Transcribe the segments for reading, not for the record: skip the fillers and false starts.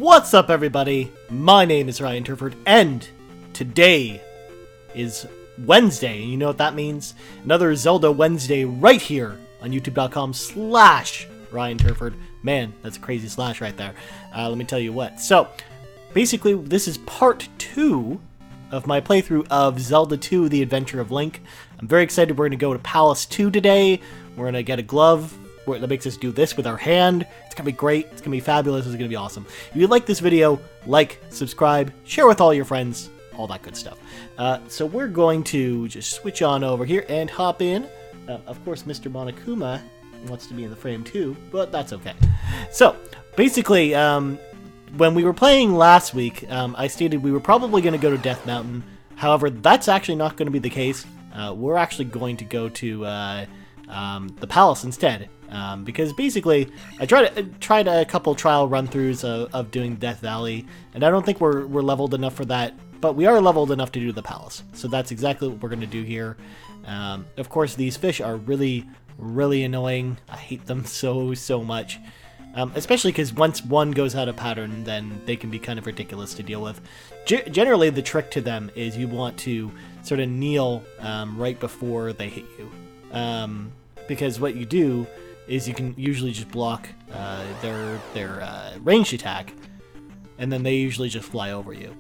What's up, everybody? My name is Ryan Turford, and today is Wednesday, and you know what that means? Another Zelda Wednesday right here on youtube.com/Ryan Turford. Man, that's a crazy slash right there. Let me tell you what. So, basically, this is part 2 of my playthrough of Zelda 2, The Adventure of Link. I'm very excited. We're going to go to Palace 2 today. We're going to get a glove that makes us do this with our hand. It's going to be great. It's going to be fabulous. It's going to be awesome. If you like this video, like, subscribe, share with all your friends, all that good stuff. So we're going to just switch on over here and hop in. Of course, Mr. Monokuma wants to be in the frame too, but that's okay. So, basically, when we were playing last week, I stated we were probably going to go to Death Mountain. However, that's actually not going to be the case. We're actually going to go to the palace instead. Because basically, I tried a couple trial run-throughs of doing Death Valley, and I don't think we're leveled enough for that, but we are leveled enough to do the palace. So that's exactly what we're going to do here. Of course, these fish are really, really annoying. I hate them so much. Especially because once one goes out of pattern, then they can be kind of ridiculous to deal with. Generally, the trick to them is you want to sort of kneel right before they hit you. Because what you do is you can usually just block their ranged attack, and then they usually just fly over you.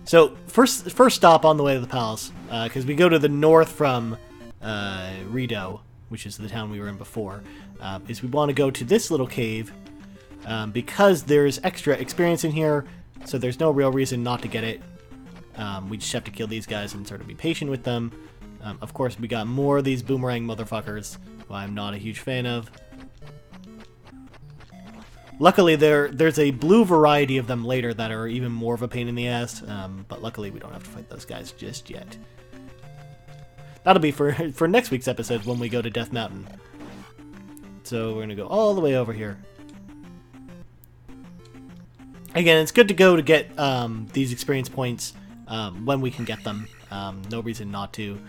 So first stop on the way to the palace, because we go to the north from Rido, which is the town we were in before, is we want to go to this little cave, because there's extra experience in here, so there's no real reason not to get it. We just have to kill these guys and sort of be patient with them. Of course, we got more of these boomerang motherfuckers, who I'm not a huge fan of. Luckily, there's a blue variety of them later that are even more of a pain in the ass, but luckily we don't have to fight those guys just yet. That'll be for next week's episode when we go to Death Mountain. So we're going to go all the way over here. Again, it's good to go to get these experience points when we can get them. No reason not to.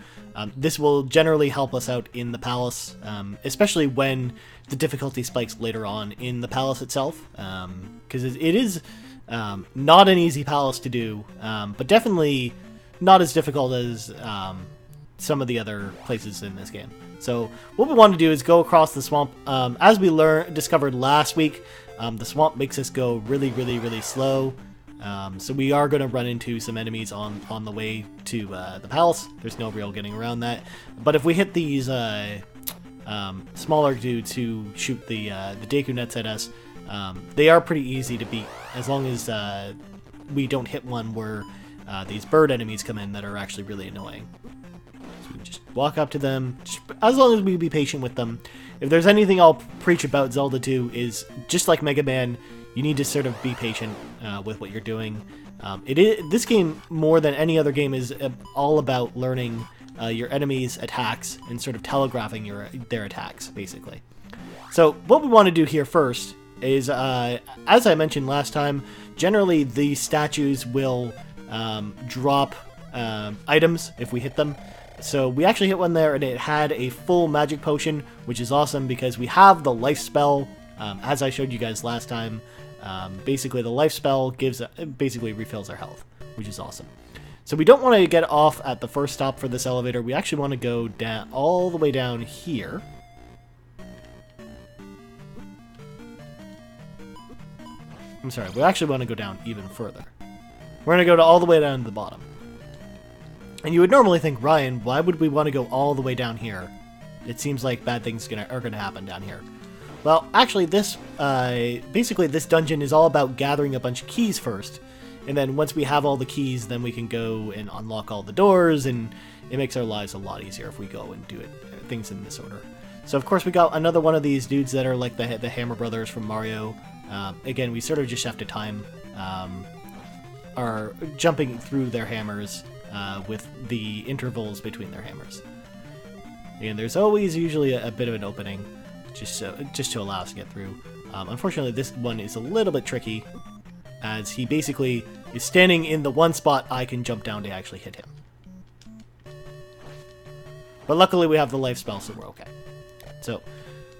This will generally help us out in the palace, especially when the difficulty spikes later on in the palace itself, because it is not an easy palace to do, but definitely not as difficult as some of the other places in this game. So what we want to do is go across the swamp. As we discovered last week, the swamp makes us go really slow. So we are going to run into some enemies on the way to the palace. There's no real getting around that. But if we hit these smaller dudes who shoot the Deku nets at us, they are pretty easy to beat, as long as we don't hit one where these bird enemies come in that are actually really annoying. So we can just walk up to them, as long as we be patient with them. If there's anything I'll preach about Zelda 2 is, just like Mega Man, you need to sort of be patient with what you're doing. This game, more than any other game, is all about learning your enemies' attacks and sort of telegraphing their attacks, basically. So what we want to do here first is, as I mentioned last time, generally the statues will drop items if we hit them. So we actually hit one there, and it had a full magic potion, which is awesome because we have the life spell, as I showed you guys last time. Basically, the life spell basically refills our health, which is awesome. So we don't want to get off at the first stop for this elevator. We actually want to go down all the way down here. I'm sorry, we actually want to go down even further. We're going to go all the way down to the bottom. And you would normally think, Ryan, why would we want to go all the way down here? It seems like bad things are going to happen down here. Well, actually, basically this dungeon is all about gathering a bunch of keys first, and then once we have all the keys, then we can go and unlock all the doors, and it makes our lives a lot easier if we go and do things in this order. So, of course, we got another one of these dudes that are like the Hammer Brothers from Mario. Again, we sort of just have to time our jumping through their hammers with the intervals between their hammers. Again, there's always usually a bit of an opening, just to allow us to get through. Unfortunately, this one is a little bit tricky, as he basically is standing in the one spot I can jump down to actually hit him. But luckily we have the life spell, so we're okay. So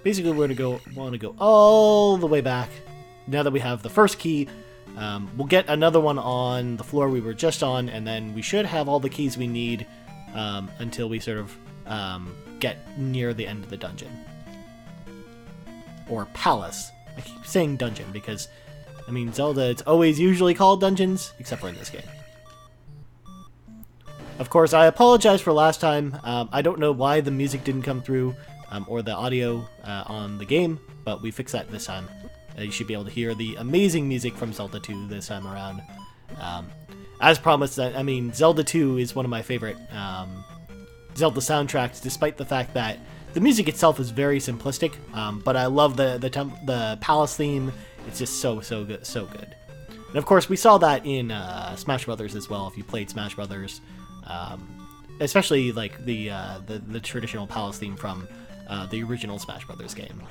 basically we're going to want to go all the way back now that we have the first key, we'll get another one on the floor we were just on, and then we should have all the keys we need until we sort of get near the end of the dungeon. Or palace. I keep saying dungeon because, I mean, Zelda, it's always usually called dungeons, except for in this game. Of course, I apologize for last time. I don't know why the music didn't come through, or the audio on the game, but we fixed that this time. You should be able to hear the amazing music from Zelda 2 this time around. As promised, I mean, Zelda 2 is one of my favorite Zelda soundtracks, despite the fact that the music itself is very simplistic, but I love the palace theme. It's just so good, so good. And of course, we saw that in Smash Brothers as well. If you played Smash Brothers, especially like the traditional palace theme from the original Smash Brothers game.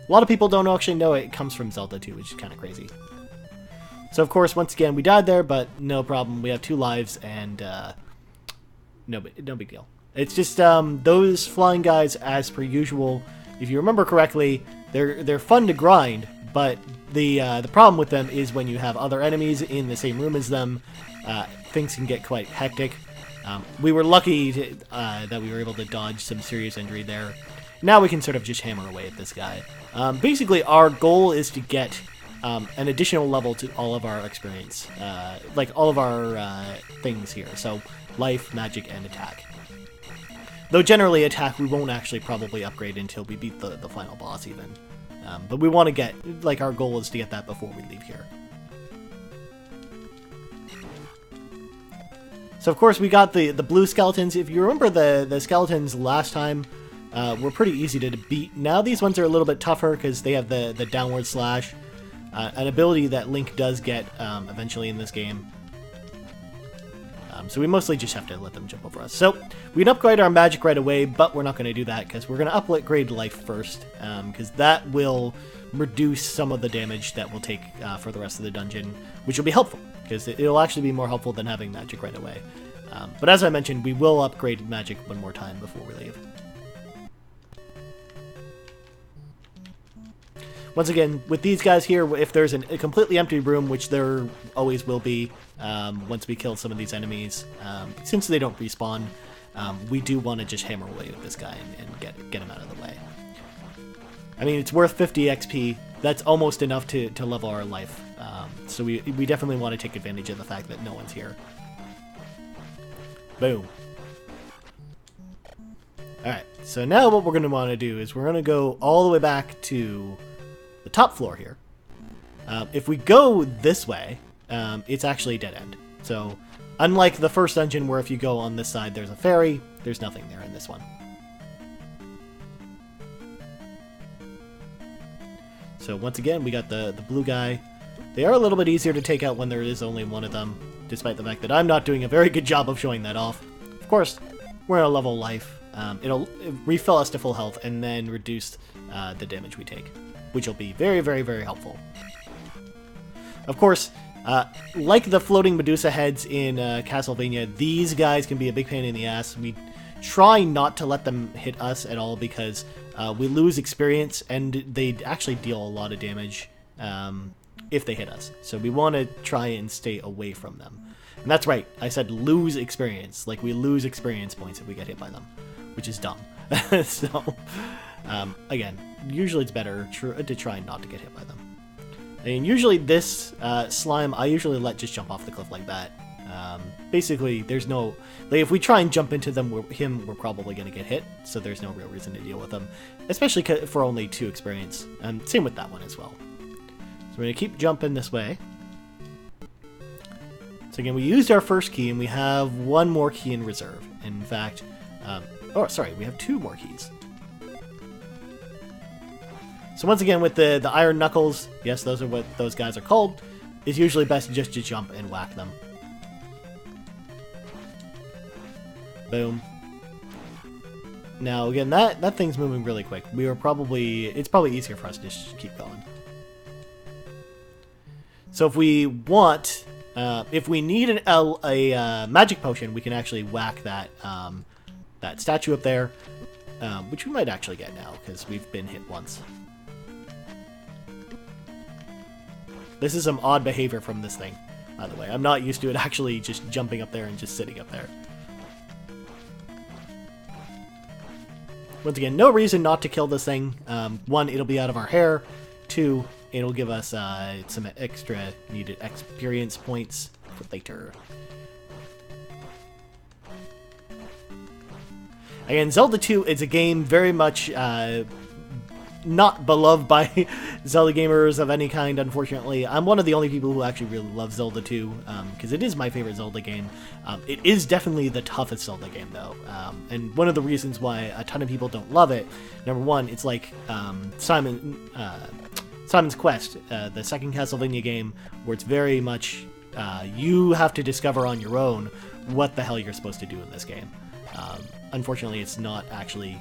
A lot of people don't actually know it comes from Zelda 2, which is kind of crazy. So of course, once again, we died there, but no problem. We have 2 lives, and no big deal. It's just those flying guys, as per usual. If you remember correctly, they're fun to grind, but the problem with them is when you have other enemies in the same room as them, things can get quite hectic. We were lucky that we were able to dodge some serious injury there. Now we can sort of just hammer away at this guy. Basically, our goal is to get an additional level to all of our experience, like all of our things here. So life, magic, and attack. Though generally attack we won't actually probably upgrade until we beat the final boss even. But we want to get, like, our goal is to get that before we leave here. So of course we got the blue skeletons. If you remember the skeletons last time were pretty easy to beat. Now these ones are a little bit tougher because they have the downward slash, an ability that Link does get eventually in this game. So we mostly just have to let them jump over us. So we can upgrade our magic right away, but we're not going to do that because we're going to upgrade life first, because that will reduce some of the damage that we'll take for the rest of the dungeon, which will be helpful, because it'll actually be more helpful than having magic right away. But as I mentioned, we will upgrade magic one more time before we leave. Once again, with these guys here, if there's a completely empty room, which there always will be once we kill some of these enemies, since they don't respawn, we do want to just hammer away with this guy and get him out of the way. I mean, it's worth 50 XP. That's almost enough to level our life. So we definitely want to take advantage of the fact that no one's here. Boom. Alright, so now what we're going to want to do is we're going to go all the way back to the top floor here. If we go this way, it's actually a dead end. So, unlike the first dungeon where if you go on this side there's a ferry, there's nothing there in this one. So once again, we got the blue guy. They are a little bit easier to take out when there is only one of them, despite the fact that I'm not doing a very good job of showing that off. Of course, we're at a level life. It'll refill us to full health and then reduce the damage we take, which will be very, very, very helpful. Of course, like the Floating Medusa heads in Castlevania, these guys can be a big pain in the ass. We try not to let them hit us at all because we lose experience and they actually deal a lot of damage if they hit us. So we want to try and stay away from them. And that's right, I said lose experience. Like, we lose experience points if we get hit by them, which is dumb. So, again, usually it's better to try not to get hit by them. And usually this slime, I usually let just jump off the cliff like that. Basically, there's no... Like, if we try and jump into them, we're probably going to get hit, so there's no real reason to deal with them. Especially for only 2 experience. And same with that one as well. So we're going to keep jumping this way. So again, we used our first key, and we have 1 more key in reserve. In fact... oh, sorry, we have 2 more keys. So once again, with the iron knuckles, yes, those are what those guys are called, it's usually best just to jump and whack them. Boom. Now, again, that thing's moving really quick. It's probably easier for us to just keep going. So if we want, if we need a magic potion, we can actually whack that that statue up there, which we might actually get now because we've been hit once. This is some odd behavior from this thing, by the way. I'm not used to it actually just jumping up there and just sitting up there. Once again, no reason not to kill this thing. One, it'll be out of our hair. Two, it'll give us some extra needed experience points for later. Again, Zelda 2 is a game very much not beloved by Zelda gamers of any kind, unfortunately. I'm one of the only people who actually really love Zelda 2, because it is my favorite Zelda game. It is definitely the toughest Zelda game, though. And one of the reasons why a ton of people don't love it, number one, it's like Simon's Quest, the second Castlevania game, where it's very much you have to discover on your own what the hell you're supposed to do in this game. Unfortunately, it's not actually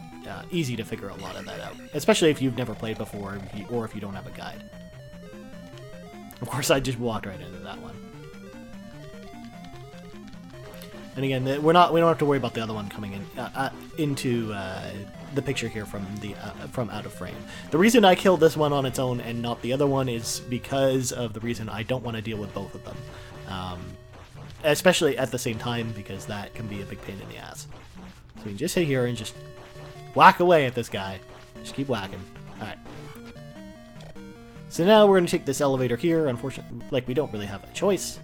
easy to figure a lot of that out, especially if you've never played before or if you don't have a guide. Of course, I just walked right into that one. And again, we don't have to worry about the other one coming in into the picture here from out of frame. The reason I killed this one on its own and not the other one is because of the reason I don't want to deal with both of them, especially at the same time, because that can be a big pain in the ass. So we can just sit here and just whack away at this guy. Just keep whacking. Alright. So now we're going to take this elevator here. Unfortunately, like, we don't really have a choice.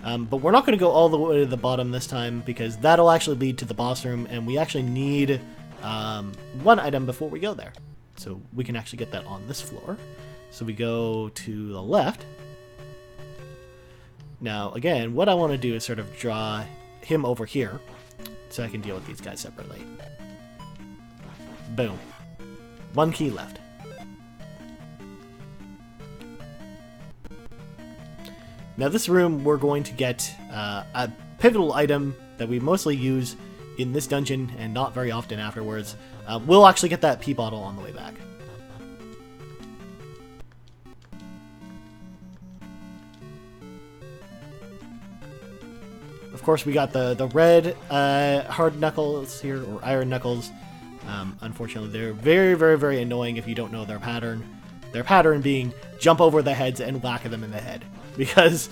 But we're not going to go all the way to the bottom this time, because that'll actually lead to the boss room, and we actually need one item before we go there. So we can actually get that on this floor. So we go to the left. Now, again, what I want to do is sort of draw him over here, so I can deal with these guys separately. Boom. One key left. Now this room, we're going to get a pivotal item that we mostly use in this dungeon and not very often afterwards. We'll actually get that pee bottle on the way back. Of course, we got the red hard knuckles here, or iron knuckles. Unfortunately, they're very, very, very annoying if you don't know their pattern. Their pattern being jump over the heads and whack them in the head. Because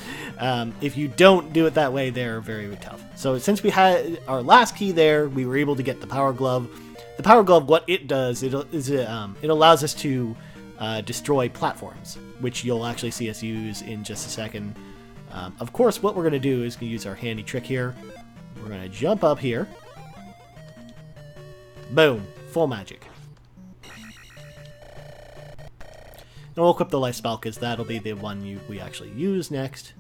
if you don't do it that way, they're very tough. So since we had our last key there, we were able to get the Power Glove. The Power Glove, what it does, it allows us to destroy platforms, which you'll actually see us use in just a second. Of course, what we're going to do is use our handy trick here. We're going to jump up here. Boom. Full magic. And we'll equip the life spell, because that'll be the one we actually use next.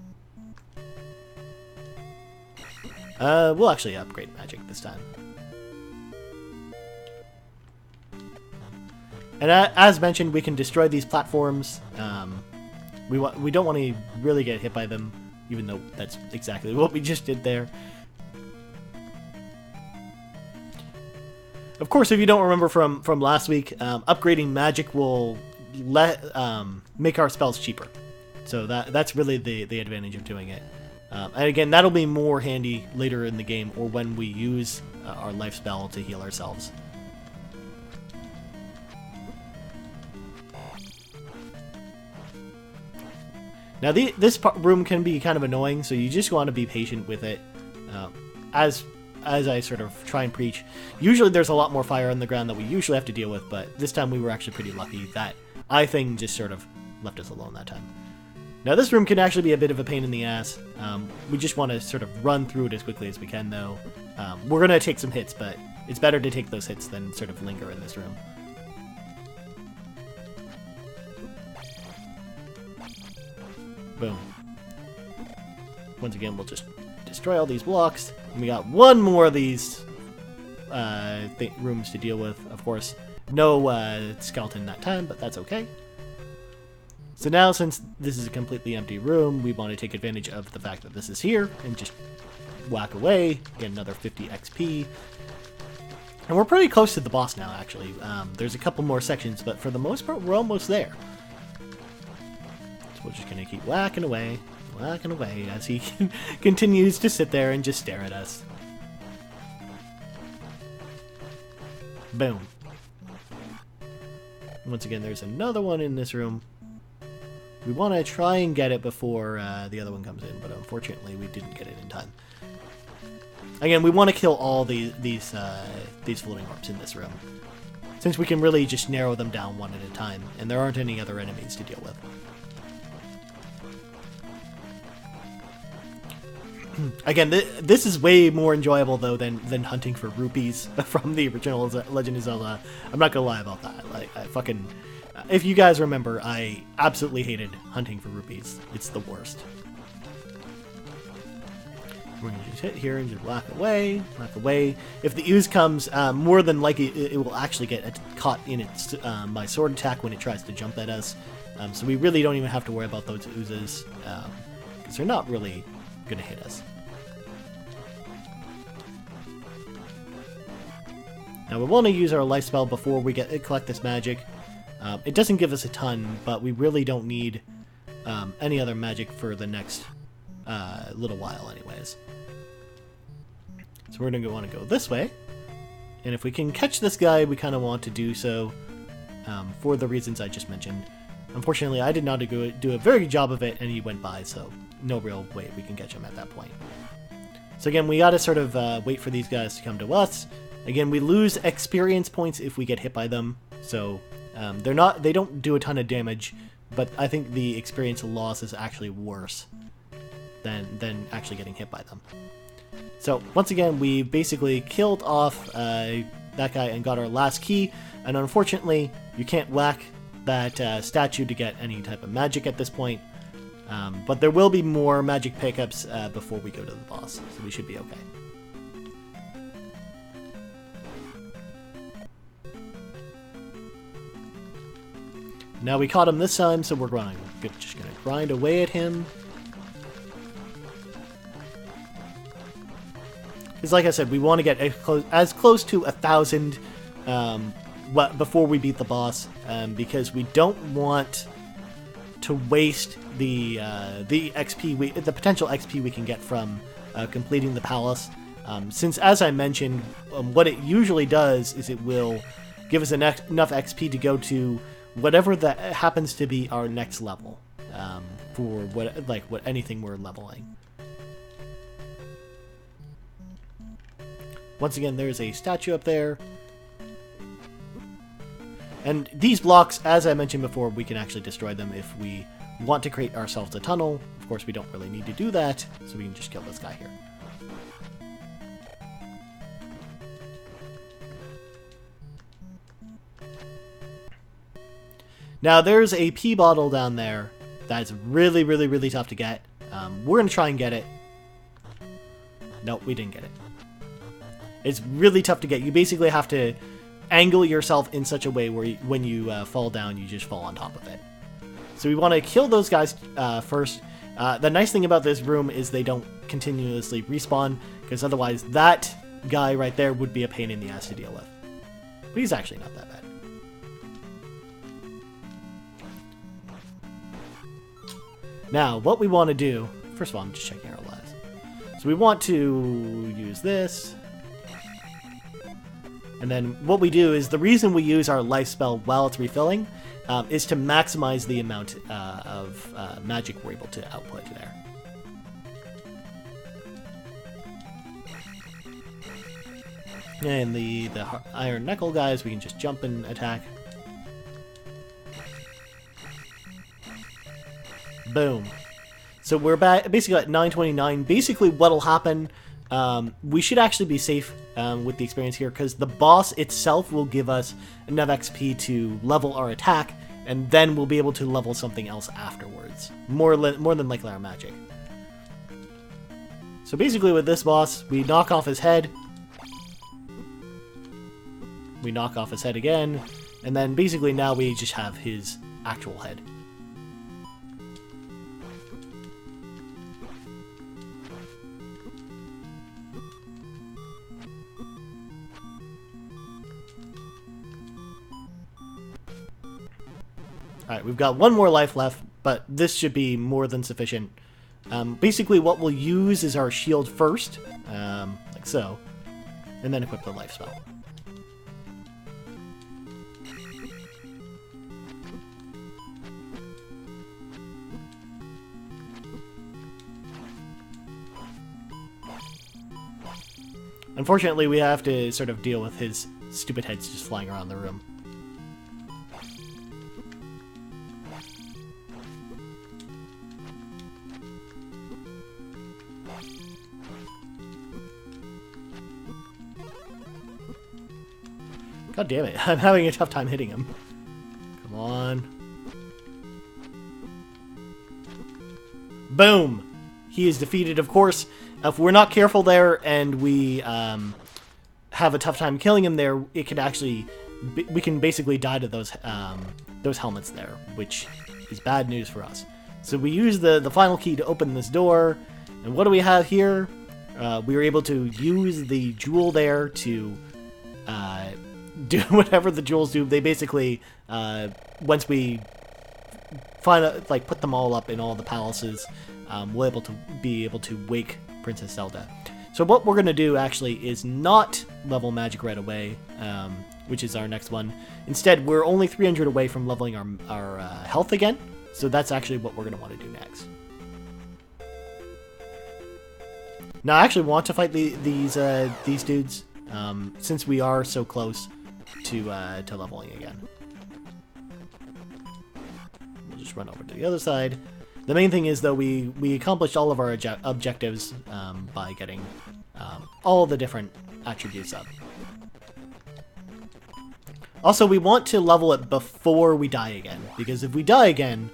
We'll actually upgrade magic this time. And as mentioned, we can destroy these platforms. We don't want to really get hit by them, even though that's exactly what we just did there. Of course, if you don't remember from last week, upgrading magic will make our spells cheaper. So that's really the advantage of doing it. And again, that'll be more handy later in the game, or when we use our life spell to heal ourselves. Now this room can be kind of annoying, so you just want to be patient with it. As I sort of try and preach, usually there's a lot more fire on the ground that we usually have to deal with, but this time we were actually pretty lucky that thing just sort of left us alone that time. Now this room can actually be a bit of a pain in the ass. We just want to sort of run through it as quickly as we can, though. We're going to take some hits, but it's better to take those hits than sort of linger in this room. Boom. Once again, we'll just destroy all these blocks. And we got one more of these rooms to deal with. Of course, no skeleton that time, but that's okay. So now, since this is a completely empty room, we want to take advantage of the fact that this is here and just whack away, get another 50 XP. And we're pretty close to the boss now, actually. There's a couple more sections, but for the most part, we're almost there. So we're just going to keep whacking away as he continues to sit there and just stare at us. Boom. Once again, there's another one in this room. We want to try and get it before the other one comes in, but unfortunately we didn't get it in time. Again, we want to kill all these floating orbs in this room, since we can really just narrow them down one at a time, and there aren't any other enemies to deal with. Again, this is way more enjoyable, though, than hunting for rupees from the original Legend of Zelda. I'm not gonna lie about that. Like, I fucking... if you guys remember, I absolutely hated hunting for rupees. It's the worst. We're going to just hit here and just whack away, whack away. If the ooze comes, more than likely it will actually get caught in its my sword attack when it tries to jump at us. So we really don't even have to worry about those oozes, because they're not really going to hit us. Now we want to use our life spell before we collect this magic. It doesn't give us a ton, but we really don't need any other magic for the next little while anyways. So we're going to want to go this way. And if we can catch this guy, we kind of want to do so for the reasons I just mentioned. Unfortunately, I did not do a very good job of it, and he went by, so no real way we can catch him at that point. So again, we got to sort of wait for these guys to come to us. Again, we lose experience points if we get hit by them, so they don't do a ton of damage, but I think the experience loss is actually worse than actually getting hit by them. So once again, we basically killed off that guy and got our last key, and unfortunately you can't whack that statue to get any type of magic at this point, but there will be more magic pickups before we go to the boss, so we should be okay. Now we caught him this time, so we're just gonna grind away at him. Because like I said, we want to get as close to 1,000 before we beat the boss, because we don't want to waste the XP, the potential XP we can get from completing the palace. Since, as I mentioned, what it usually does is it will give us enough XP to go to whatever that happens to be our next level, for what anything we're leveling. Once again, there's a statue up there. And these blocks, as I mentioned before, we can actually destroy them if we want to create ourselves a tunnel. Of course, we don't really need to do that, so we can just kill this guy here. Now, there's a pea bottle down there that's really, really, really tough to get. We're going to try and get it. Nope, we didn't get it. It's really tough to get. You basically have to angle yourself in such a way where when you fall down, you just fall on top of it. So we want to kill those guys first. The nice thing about this room is they don't continuously respawn, because otherwise that guy right there would be a pain in the ass to deal with. But he's actually not that bad. Now, what we want to do... First of all, I'm just checking our lives. So we want to use this. And then what we do is, the reason we use our life spell while it's refilling is to maximize the amount of magic we're able to output there. And the iron knuckle guys, we can just jump and attack. Boom. So we're basically at 929. Basically what'll happen, we should actually be safe with the experience here, because the boss itself will give us enough XP to level our attack, and then we'll be able to level something else afterwards. More than likely our magic. So basically with this boss, we knock off his head. We knock off his head again, and then basically now we just have his actual head. Alright, we've got one more life left, but this should be more than sufficient. Basically what we'll use is our shield first, like so, and then equip the life spell. Unfortunately, we have to sort of deal with his stupid heads just flying around the room. God damn it, I'm having a tough time hitting him. Come on. Boom! He is defeated, of course. If we're not careful there and we have a tough time killing him there, it can actually... we can basically die to those helmets there, which is bad news for us. So we use the final key to open this door, and what do we have here? We were able to use the jewel there to do whatever the jewels do. They basically, once we put them all up in all the palaces, we'll be able to wake Princess Zelda. So what we're going to do actually is not level magic right away, which is our next one. Instead, we're only 300 away from leveling our health again, so that's actually what we're going to want to do next. Now, I actually want to fight these dudes, since we are so close to leveling again. We'll just run over to the other side. The main thing is, though, we accomplished all of our objectives by getting all the different attributes up. Also, we want to level it before we die again, because if we die again,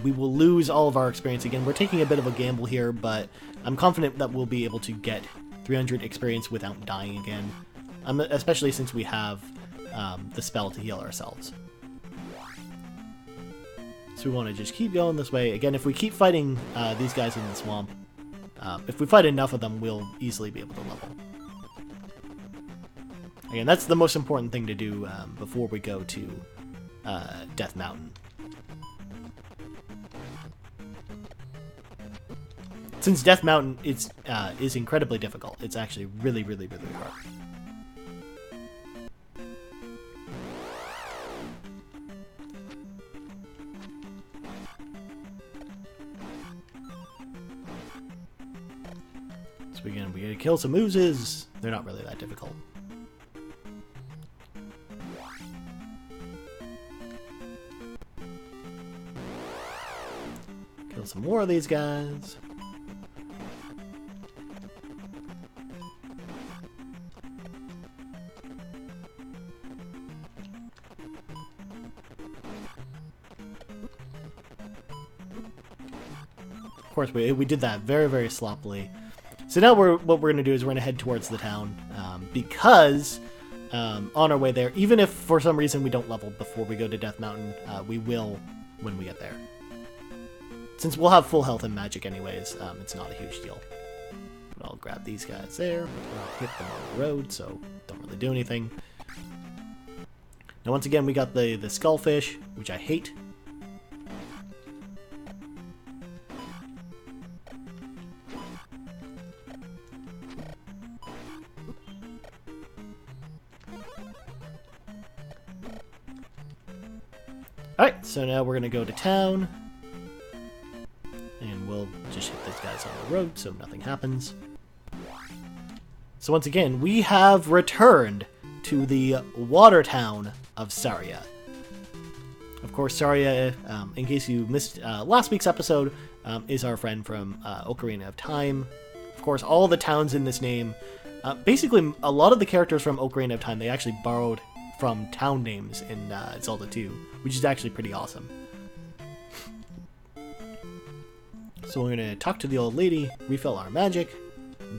we will lose all of our experience again. We're taking a bit of a gamble here, but I'm confident that we'll be able to get 300 experience without dying again, especially since we have the spell to heal ourselves. So we want to just keep going this way. Again, if we keep fighting these guys in the swamp, if we fight enough of them, we'll easily be able to level. Again, that's the most important thing to do before we go to Death Mountain. Since Death Mountain is incredibly difficult, it's actually really, really, really hard. So again, we gotta kill some oozes. They're not really that difficult. Kill some more of these guys. Of course, we did that very, very sloppily. So now what we're going to do is we're going to head towards the town, because on our way there, even if for some reason we don't level before we go to Death Mountain, we will when we get there. Since we'll have full health and magic anyways, it's not a huge deal. But I'll grab these guys there, I'll hit them on the road, so don't really do anything. Now once again, we got the skullfish, which I hate. Alright, so now we're going to go to town, and we'll just hit those guys on the road so nothing happens. So once again, we have returned to the water town of Saria. Of course, Saria, in case you missed last week's episode, is our friend from Ocarina of Time. Of course, all the towns in this name, basically a lot of the characters from Ocarina of Time, they actually borrowed from town names in Zelda 2, which is actually pretty awesome. So we're going to talk to the old lady, refill our magic,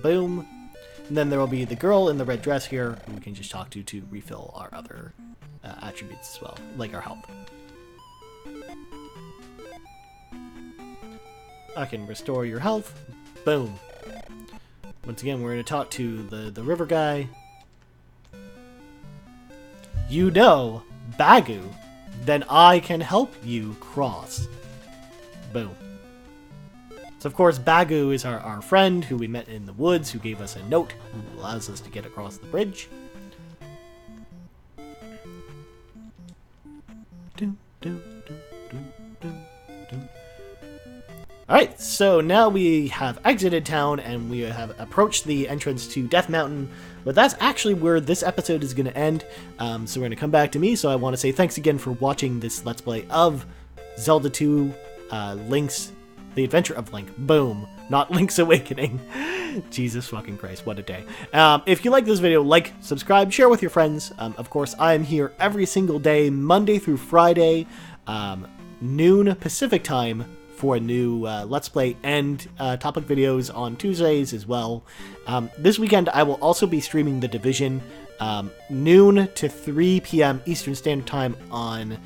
boom, and then there will be the girl in the red dress here, who we can just talk to refill our other attributes as well, like our health. I can restore your health, boom. Once again, we're going to talk to the river guy. You know, Bagu, then I can help you cross. Boom. So of course, Bagu is our friend who we met in the woods, who gave us a note, who allows us to get across the bridge. Alright, so now we have exited town and we have approached the entrance to Death Mountain, but that's actually where this episode is going to end. So we're going to come back to me, so I want to say thanks again for watching this Let's Play of Zelda 2, The Adventure of Link. Boom. Not Link's Awakening. Jesus fucking Christ, what a day. If you like this video, like, subscribe, share with your friends. Of course, I am here every single day, Monday through Friday, noon Pacific time, for a new Let's Play and topic videos on Tuesdays as well. This weekend, I will also be streaming The Division, noon to 3 p.m. Eastern Standard Time on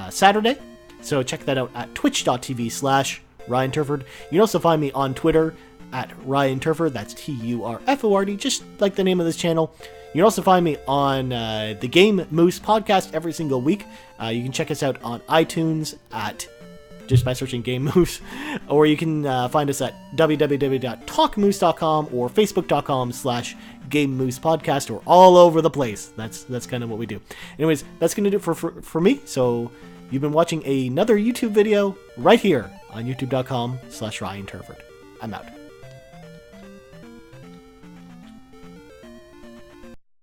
Saturday. So check that out at twitch.tv/Ryan Turford. You can also find me on Twitter at Ryan Turford. That's Turford, just like the name of this channel. You can also find me on the Game Moose podcast every single week. You can check us out on iTunes just by searching Game Moose, or you can find us at www.talkmoose.com or facebook.com/Game Moose podcast, or all over the place. That's kind of what we do. Anyways, that's gonna do it for me. So you've been watching another YouTube video right here on youtube.com/Ryan Turford. I'm out.